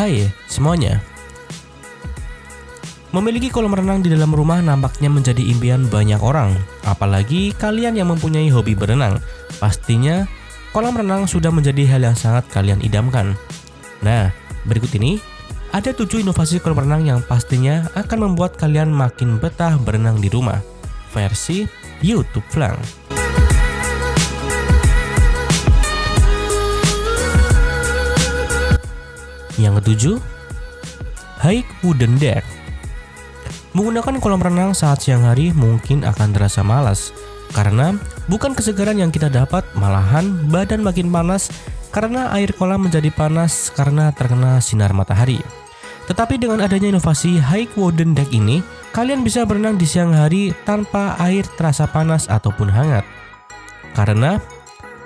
Hai semuanya. Memiliki kolam renang di dalam rumah nampaknya menjadi impian banyak orang. Apalagi kalian yang mempunyai hobi berenang. Pastinya kolam renang sudah menjadi hal yang sangat kalian idamkan. Nah, berikut ini ada 7 inovasi kolam renang yang pastinya akan membuat kalian makin betah berenang di rumah. Versi YouTube Flang. Yang ketujuh, Hike Wooden Deck. Menggunakan kolam renang saat siang hari mungkin akan terasa malas, karena bukan kesegaran yang kita dapat, malahan badan makin panas karena air kolam menjadi panas karena terkena sinar matahari. Tetapi dengan adanya inovasi Hike Wooden Deck ini, kalian bisa berenang di siang hari tanpa air terasa panas ataupun hangat. Karena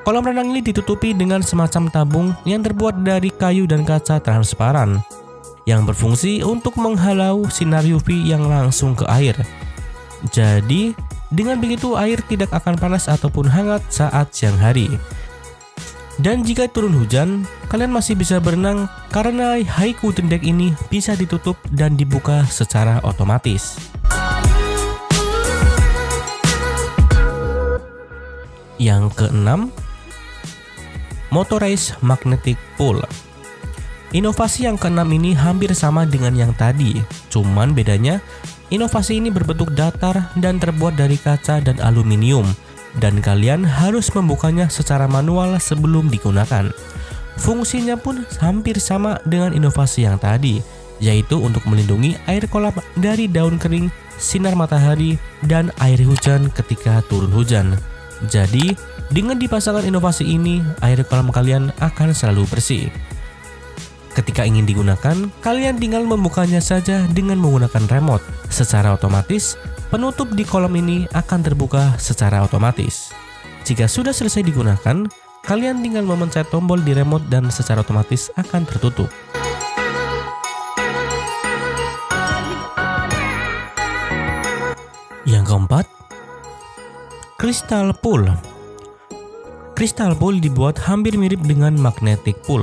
kolam renang ini ditutupi dengan semacam tabung yang terbuat dari kayu dan kaca transparan yang berfungsi untuk menghalau sinar UV yang langsung ke air. Jadi, dengan begitu air tidak akan panas ataupun hangat saat siang hari. Dan jika turun hujan, kalian masih bisa berenang karena Hike Wooden Deck ini bisa ditutup dan dibuka secara otomatis. Yang keenam, Motorized Magnetic Pool. Inovasi yang keenam ini hampir sama dengan yang tadi, cuman bedanya inovasi ini berbentuk datar dan terbuat dari kaca dan aluminium, dan kalian harus membukanya secara manual sebelum digunakan. Fungsinya pun hampir sama dengan inovasi yang tadi, yaitu untuk melindungi air kolam dari daun kering, sinar matahari, dan air hujan ketika turun hujan. Jadi, dengan dipasangkan inovasi ini, air kolam kalian akan selalu bersih. Ketika ingin digunakan, kalian tinggal membukanya saja dengan menggunakan remote. Secara otomatis, penutup di kolam ini akan terbuka secara otomatis. Jika sudah selesai digunakan, kalian tinggal memencet tombol di remote dan secara otomatis akan tertutup. Yang keempat, Crystal Pool. Crystal Pool dibuat hampir mirip dengan Magnetic Pool.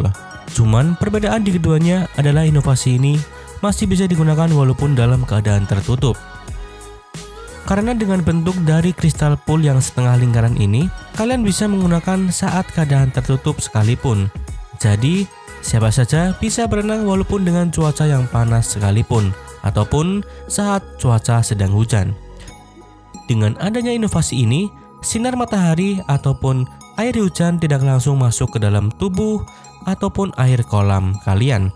Cuman perbedaan di keduanya adalah inovasi ini masih bisa digunakan walaupun dalam keadaan tertutup. Karena dengan bentuk dari Crystal Pool yang setengah lingkaran ini, kalian bisa menggunakan saat keadaan tertutup sekalipun. Jadi, siapa saja bisa berenang walaupun dengan cuaca yang panas sekalipun, ataupun saat cuaca sedang hujan. Dengan adanya inovasi ini, sinar matahari ataupun air hujan tidak langsung masuk ke dalam tubuh ataupun air kolam kalian,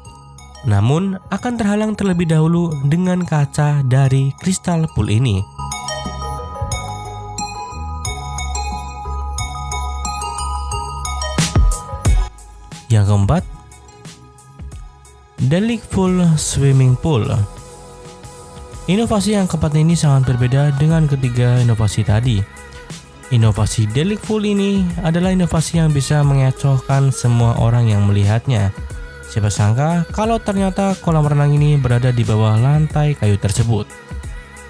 namun akan terhalang terlebih dahulu dengan kaca dari Crystal Pool ini. Yang keempat, Delightful Swimming Pool. Inovasi yang keempat ini sangat berbeda dengan ketiga inovasi tadi. Inovasi Delightful ini adalah inovasi yang bisa mengecohkan semua orang yang melihatnya. Siapa sangka kalau ternyata kolam renang ini berada di bawah lantai kayu tersebut.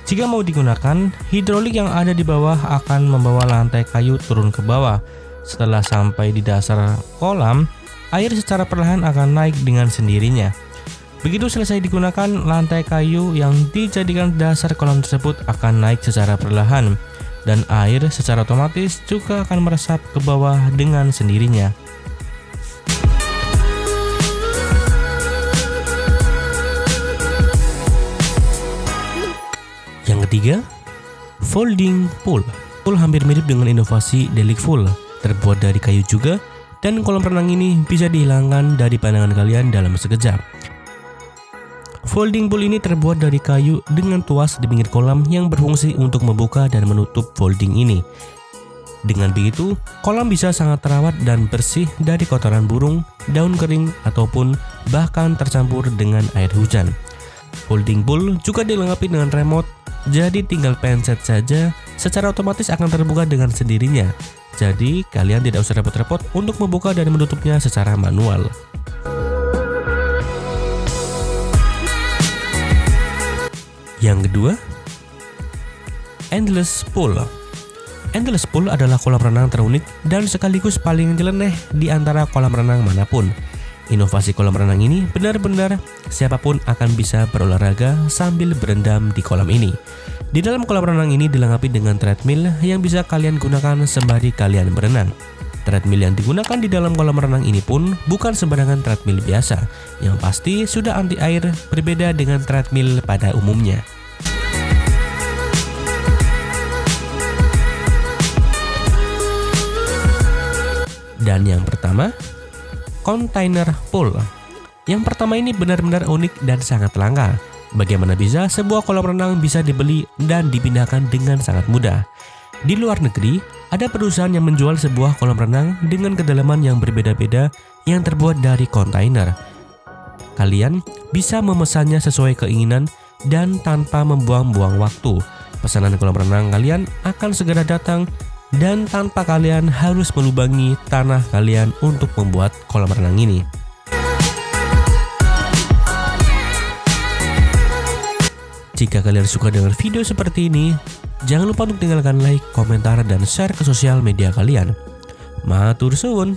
Jika mau digunakan, hidrolik yang ada di bawah akan membawa lantai kayu turun ke bawah. Setelah sampai di dasar kolam, air secara perlahan akan naik dengan sendirinya. Begitu selesai digunakan, lantai kayu yang dijadikan dasar kolam tersebut akan naik secara perlahan, dan air secara otomatis juga akan meresap ke bawah dengan sendirinya. Yang ketiga, Folding Pool. Pool hampir mirip dengan inovasi Delightful, terbuat dari kayu juga, dan kolam renang ini bisa dihilangkan dari pandangan kalian dalam sekejap. Folding pool ini terbuat dari kayu dengan tuas di pinggir kolam yang berfungsi untuk membuka dan menutup folding ini. Dengan begitu, kolam bisa sangat terawat dan bersih dari kotoran burung, daun kering, ataupun bahkan tercampur dengan air hujan. Folding pool juga dilengkapi dengan remote, jadi tinggal pencet saja, secara otomatis akan terbuka dengan sendirinya. Jadi, kalian tidak usah repot-repot untuk membuka dan menutupnya secara manual. Yang kedua, Endless Pool. Endless Pool adalah kolam renang terunik dan sekaligus paling nyeleneh di antara kolam renang manapun. Inovasi kolam renang ini benar-benar siapapun akan bisa berolahraga sambil berendam di kolam ini. Di dalam kolam renang ini dilengkapi dengan treadmill yang bisa kalian gunakan sembari kalian berenang. Treadmill yang digunakan di dalam kolam renang ini pun bukan sembarangan treadmill biasa, yang pasti sudah anti air, berbeda dengan treadmill pada umumnya. Dan yang pertama, container pool. Yang pertama ini benar-benar unik dan sangat langka. Bagaimana bisa sebuah kolam renang bisa dibeli dan dipindahkan dengan sangat mudah? Di luar negeri, ada perusahaan yang menjual sebuah kolam renang dengan kedalaman yang berbeda-beda yang terbuat dari kontainer. Kalian bisa memesannya sesuai keinginan dan tanpa membuang-buang waktu. Pesanan kolam renang kalian akan segera datang dan tanpa kalian harus melubangi tanah kalian untuk membuat kolam renang ini. Jika kalian suka dengan video seperti ini, jangan lupa untuk tinggalkan like, komentar, dan share ke sosial media kalian. Matur suwun.